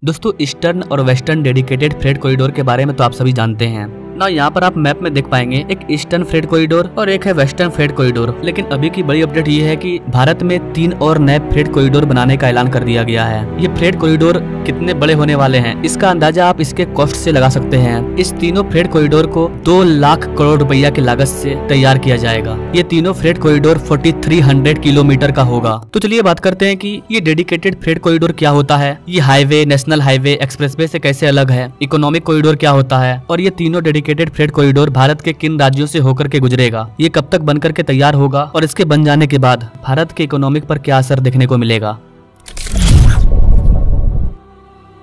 दोस्तों ईस्टर्न और western dedicated freight corridor के बारे में तो आप सभी जानते हैं ना। यहाँ पर आप मैप में देख पाएंगे एक ईस्टर्न फ्रेट कॉरिडोर और एक है वेस्टर्न फ्रेट कॉरिडोर। लेकिन अभी की बड़ी अपडेट ये है कि भारत में 3 और नए फ्रेट कॉरिडोर बनाने का ऐलान कर दिया गया है। ये फ्रेट कॉरिडोर कितने बड़े होने वाले हैं इसका अंदाजा आप इसके कॉस्ट से लगा सकते हैं। इस तीनों फ्रेट कॉरिडोर को 2 लाख करोड़ रुपया की लागत से तैयार किया जाएगा। ये तीनों फ्रेट कॉरिडोर 4300 किलोमीटर का होगा। तो चलिए बात करते हैं कि ये डेडिकेटेड फ्रेट कॉरिडोर क्या होता है, ये हाईवे, नेशनल हाईवे, एक्सप्रेसवे से कैसे अलग है, इकोनॉमिक कॉरिडोर क्या होता है और ये तीनों डेडिकेटेड फ्रेट कॉरिडोर भारत के किन राज्यों से होकर के गुजरेगा, ये कब तक बनकर के तैयार होगा और इसके बन जाने के बाद भारत के इकोनॉमिक पर क्या असर देखने को मिलेगा।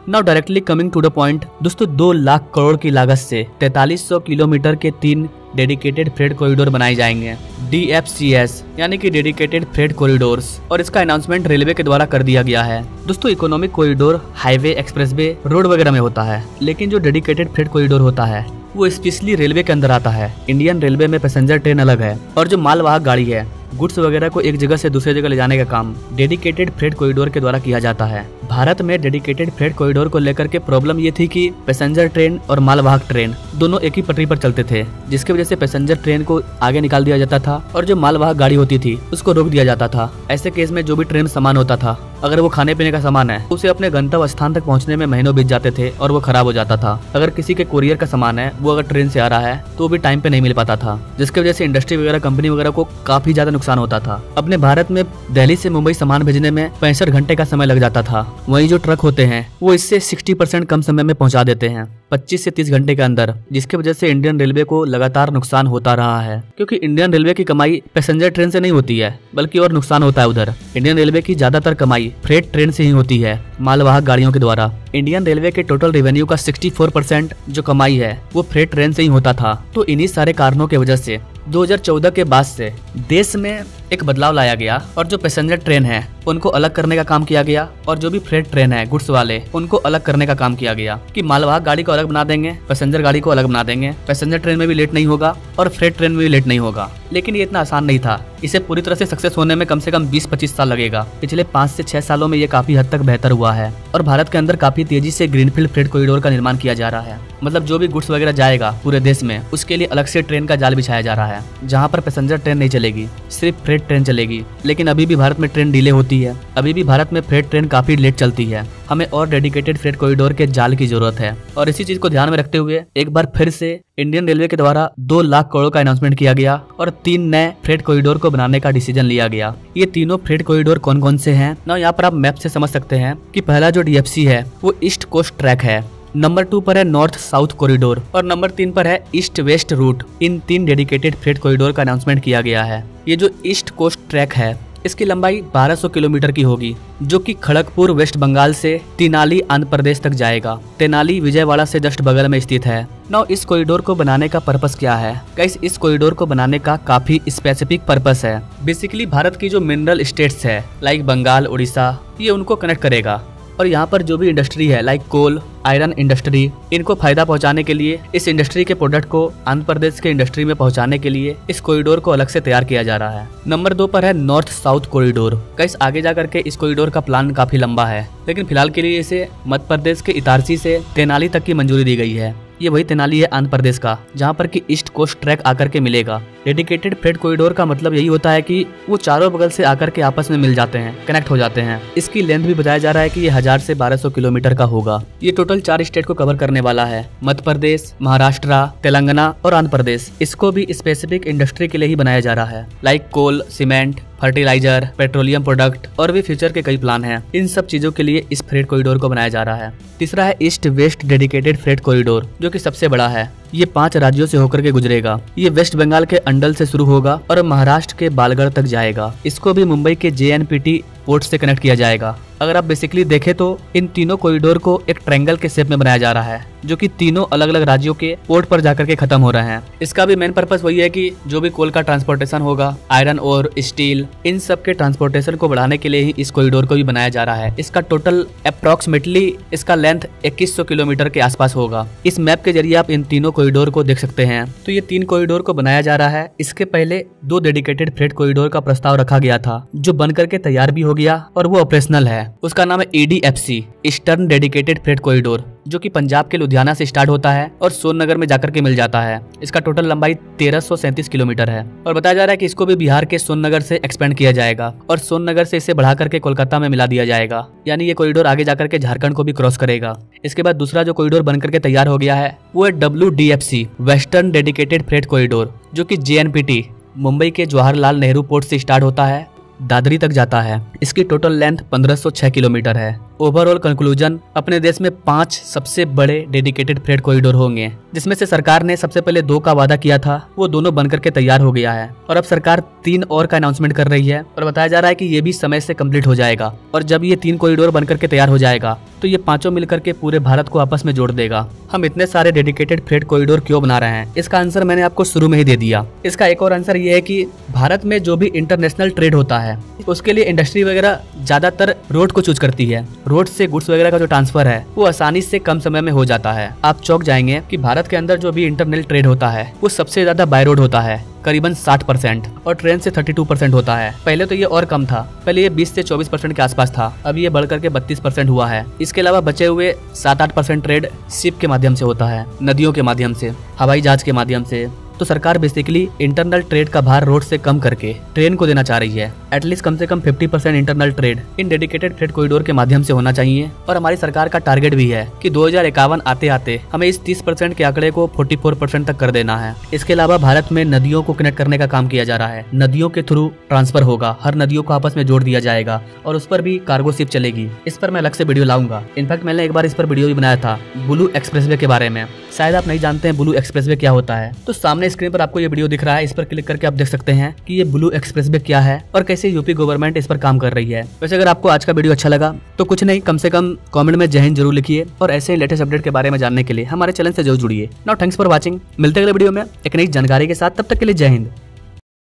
Now directly coming to the point, दोस्तों 2 लाख करोड़ की लागत से 4300 किलोमीटर के 3 डेडिकेटेड फ्रेट कॉरिडोर बनाए जाएंगे, DFCS यानी कि डेडिकेटेड फ्रेट कॉरिडोर्स, और इसका अनाउंसमेंट रेलवे के द्वारा कर दिया गया है। दोस्तों economic corridor highway, expressway, road वगैरह में होता है, लेकिन जो डेडिकेटेड फ्रेट कॉरिडोर होता है वो स्पेशली रेलवे के अंदर आता है। इंडियन रेलवे में पैसेंजर ट्रेन अलग है और जो मालवाहक गाड़ी है, गुड्स वगैरह को एक जगह से दूसरी जगह ले जाने का काम डेडिकेटेड फ्रेट कॉरिडोर के द्वारा किया जाता है। भारत में डेडिकेटेड फ्रेट कॉरिडोर को लेकर के प्रॉब्लम ये थी कि पैसेंजर ट्रेन और मालवाहक ट्रेन दोनों एक ही पटरी पर चलते थे, जिसकी वजह से पैसेंजर ट्रेन को आगे निकाल दिया जाता था और जो मालवाहक गाड़ी होती थी उसको रोक दिया जाता था। ऐसे केस में जो भी ट्रेन सामान होता था, अगर वो खाने पीने का सामान है, उसे अपने गंतव्य स्थान तक पहुंचने में महीनों बीत जाते थे और वो खराब हो जाता था। अगर किसी के कुरियर का सामान है, वो अगर ट्रेन से आ रहा है तो वो भी टाइम पे नहीं मिल पाता था, जिसकी वजह से इंडस्ट्री वगैरह, कंपनी वगैरह को काफी ज्यादा नुकसान होता था। अपने भारत में दिल्ली से मुंबई सामान भेजने में 65 घंटे का समय लग जाता था। वहीं जो ट्रक होते हैं वो इससे 60% कम समय में पहुंचा देते हैं, 25 से 30 घंटे के अंदर, जिसकी वजह से इंडियन रेलवे को लगातार नुकसान होता रहा है। क्योंकि इंडियन रेलवे की कमाई पैसेंजर ट्रेन से नहीं होती है, बल्कि और नुकसान होता है उधर। इंडियन रेलवे की ज्यादातर कमाई फ्रेट ट्रेन से ही होती है, मालवाहक गाड़ियों के द्वारा। इंडियन रेलवे के टोटल रेवेन्यू का 64% जो कमाई है वो फ्रेट ट्रेन से ही होता था। तो इन्हीं सारे कारणों की वजह से 2014 के बाद से देश में एक बदलाव लाया गया और जो पैसेंजर ट्रेन है उनको अलग करने का काम किया गया और जो भी फ्रेट ट्रेन है गुड्स वाले, उनको अलग करने का काम किया गया कि मालवाहक गाड़ी को अलग बना देंगे, पैसेंजर गाड़ी को अलग बना देंगे, पैसेंजर ट्रेन में भी लेट नहीं होगा और फ्रेट ट्रेन में भी लेट नहीं होगा। लेकिन ये इतना आसान नहीं था। इसे पूरी तरह से सक्सेस होने में कम से कम 20-25 साल लगेगा। पिछले 5 से 6 सालों में ये काफी हद तक बेहतर हुआ है और भारत के अंदर काफी तेजी से ग्रीनफील्ड फ्रेट कॉरिडोर का निर्माण किया जा रहा है। मतलब जो भी गुड्स वगैरह जाएगा पूरे देश में, उसके लिए अलग से ट्रेन का जाल बिछाया जा रहा है, जहाँ पर पैसेंजर ट्रेन नहीं चलेगी, सिर्फ फ्रेट ट्रेन चलेगी। लेकिन अभी भी भारत में ट्रेन डिले होती है, अभी भी भारत में फ्रेट ट्रेन काफी लेट चलती है। हमें और डेडिकेटेड फ्रेट कॉरिडोर के जाल की जरूरत है। और इसी चीज को ध्यान में रखते हुए एक बार फिर से इंडियन रेलवे के द्वारा 2 लाख करोड़ का अनाउंसमेंट किया गया और 3 नए फ्रेट कॉरिडोर को बनाने का डिसीजन लिया गया। ये तीनों फ्रेट कॉरिडोर कौन कौन से हैं ना, यहाँ पर आप मैप से समझ सकते हैं कि पहला जो DFC है वो ईस्ट कोस्ट ट्रैक है, नंबर 2 पर है नॉर्थ साउथ कॉरिडोर और नंबर 3 पर है ईस्ट वेस्ट रूट। इन 3 डेडिकेटेड फ्रेट कॉरिडोर का अनाउंसमेंट किया गया है। ये जो ईस्ट कोस्ट ट्रैक है इसकी लंबाई 1200 किलोमीटर की होगी, जो कि खड़गपुर वेस्ट बंगाल से तेनाली आंध्र प्रदेश तक जाएगा। तेनाली विजयवाड़ा से जस्ट बगल में स्थित है। नाउ इस कॉरिडोर को बनाने का पर्पस क्या है? गाइस, इस कॉरिडोर को बनाने का काफी स्पेसिफिक पर्पस है। बेसिकली भारत की जो मिनरल स्टेट्स है लाइक बंगाल, उड़ीसा, ये उनको कनेक्ट करेगा और यहाँ पर जो भी इंडस्ट्री है लाइक कोल, आयरन इंडस्ट्री, इनको फायदा पहुंचाने के लिए, इस इंडस्ट्री के प्रोडक्ट को आंध्र प्रदेश के इंडस्ट्री में पहुंचाने के लिए इस कॉरिडोर को अलग से तैयार किया जा रहा है। नंबर 2 पर है नॉर्थ साउथ कॉरिडोर। गाइस, आगे जाकर के इस कॉरिडोर का प्लान काफी लंबा है, लेकिन फिलहाल के लिए इसे मध्य प्रदेश के इटारसी से तेनाली तक की मंजूरी दी गई है। ये वही तेनाली है आंध्र प्रदेश का, जहाँ पर कि ईस्ट कोस्ट ट्रैक आकर के मिलेगा। डेडिकेटेड फ्रेट कॉरिडोर का मतलब यही होता है कि वो चारों बगल से आकर के आपस में मिल जाते हैं, कनेक्ट हो जाते हैं। इसकी लेंथ भी बताया जा रहा है कि ये 1000 से 1200 किलोमीटर का होगा। ये टोटल 4 स्टेट को कवर करने वाला है, मध्य प्रदेश, महाराष्ट्र, तेलंगाना और आंध्र प्रदेश। इसको भी स्पेसिफिक इंडस्ट्री के लिए ही बनाया जा रहा है, लाइक कोल, सीमेंट, फर्टिलाइजर, पेट्रोलियम प्रोडक्ट और भी फ्यूचर के कई प्लान हैं। इन सब चीजों के लिए इस फ्रेट कॉरिडोर को बनाया जा रहा है। तीसरा है east west dedicated freight corridor, जो कि सबसे बड़ा है। ये 5 राज्यों से होकर के गुजरेगा। ये वेस्ट बंगाल के अंडल से शुरू होगा और महाराष्ट्र के बालगढ़ तक जाएगा। इसको भी मुंबई के JNPT पोर्ट से कनेक्ट किया जाएगा। अगर आप बेसिकली देखें तो इन तीनों कॉरिडोर को एक ट्रायंगल के शेप में बनाया जा रहा है, जो कि तीनों अलग अलग राज्यों के पोर्ट पर जाकर के खत्म हो रहे हैं। इसका भी मेन पर्पस वही है कि जो भी कोल का ट्रांसपोर्टेशन होगा, आयरन और स्टील, इन सब के ट्रांसपोर्टेशन को बढ़ाने के लिए ही इस कॉरिडोर को भी बनाया जा रहा है। इसका टोटल अप्रोक्सीमेटली इसका लेंथ 2100 किलोमीटर के आसपास होगा। इस मैप के जरिए आप इन तीनों कॉरिडोर को देख सकते हैं। तो ये 3 कॉरिडोर को बनाया जा रहा है। इसके पहले 2 डेडिकेटेड फ्रेट कॉरिडोर का प्रस्ताव रखा गया था, जो बनकर के तैयार भी हो गया और वो ऑपरेशनल है। उसका नाम है EDFC, eastern dedicated freight corridor, जो कि पंजाब के लुधियाना से स्टार्ट होता है और सोननगर में जाकर के मिल जाता है। इसका टोटल लंबाई 1337 किलोमीटर है और बताया जा रहा है कि इसको भी बिहार के सोननगर से एक्सपेंड किया जाएगा और सोननगर से इसे बढ़ा करके कोलकाता में मिला दिया जाएगा, यानी ये कॉरिडोर आगे जाकर के झारखंड को भी क्रॉस करेगा। इसके बाद दूसरा जो कॉरिडोर बनकर के तैयार हो गया है वो है WDFC, western dedicated freight corridor, जो कि JNPT मुंबई के जवाहरलाल नेहरू पोर्ट से स्टार्ट होता है, दादरी तक जाता है। इसकी टोटल लेंथ 1506 किलोमीटर है। ओवरऑल कंक्लूजन, अपने देश में 5 सबसे बड़े डेडिकेटेड फ्रेट कॉरिडोर होंगे, जिसमें से सरकार ने सबसे पहले 2 का वादा किया था, वो दोनों बनकर के तैयार हो गया है और अब सरकार 3 और का अनाउंसमेंट कर रही है और बताया जा रहा है कि ये भी समय से कंप्लीट हो जाएगा। और जब ये 3 कॉरिडोर बनकर के तैयार हो जाएगा तो ये पांचों मिलकर के पूरे भारत को आपस में जोड़ देगा। हम इतने सारे डेडिकेटेड फ्रेट कॉरिडोर क्यों बना रहे हैं, इसका आंसर मैंने आपको शुरू में ही दे दिया। इसका एक और आंसर ये है कि भारत में जो भी इंटरनेशनल ट्रेड होता है उसके लिए इंडस्ट्री वगैरह ज्यादातर रोड को चूज करती है। रोड से गुड्स वगैरह का जो ट्रांसफर है वो आसानी से कम समय में हो जाता है। आप चौंक जाएंगे कि भारत के अंदर जो भी इंटरनल ट्रेड होता है वो सबसे ज्यादा बाय रोड होता है, करीबन 60%, और ट्रेन से 32% होता है। पहले तो ये और कम था, पहले ये 20 से 24% के आसपास था, अब ये बढ़कर के 32% हुआ है। इसके अलावा बचे हुए 7-8% ट्रेड शिप के माध्यम से होता है, नदियों के माध्यम से, हवाई जहाज के माध्यम से। तो सरकार बेसिकली इंटरनल ट्रेड का भार रोड से कम करके ट्रेन को देना चाह रही है। एटलीस्ट कम से कम 50% internal trade in dedicated freight corridor के माध्यम से होना चाहिए। और हमारी सरकार का टारगेट भी है कि 2051 आते आते हमें इस 30% के आंकड़े को 44% तक कर देना है। इसके अलावा भारत में नदियों को कनेक्ट करने का काम किया जा रहा है। नदियों के थ्रू ट्रांसफर होगा, हर नदियों को आपस में जोड़ दिया जाएगा और उस पर भी कार्गो शिप चलेगी। इस पर मैं अलग से वीडियो लाऊंगा। इनफैक्ट मैंने एक बार इस पर वीडियो भी बनाया था ब्लू एक्सप्रेसवे के बारे में। शायद आप नहीं जानते हैं ब्लू एक्सप्रेसवे क्या होता है, तो सामने स्क्रीन पर आपको ये वीडियो दिख रहा है, इस पर क्लिक करके आप देख सकते हैं कि ये ब्लू एक्सप्रेसवे क्या है और कैसे यूपी गवर्नमेंट इस पर काम कर रही है। वैसे अगर आपको आज का वीडियो अच्छा लगा तो कुछ नहीं, कम से कम कमेंट में जय हिंद जरूर लिखिए और ऐसे ही लेटेस्ट अपडेट के बारे में जानने के लिए हमारे चैनल से जरूर जुड़िए। Now thanks for watching. मिलते हैं अगले वीडियो में एक नई जानकारी के साथ, तब तक के लिए जय हिंद।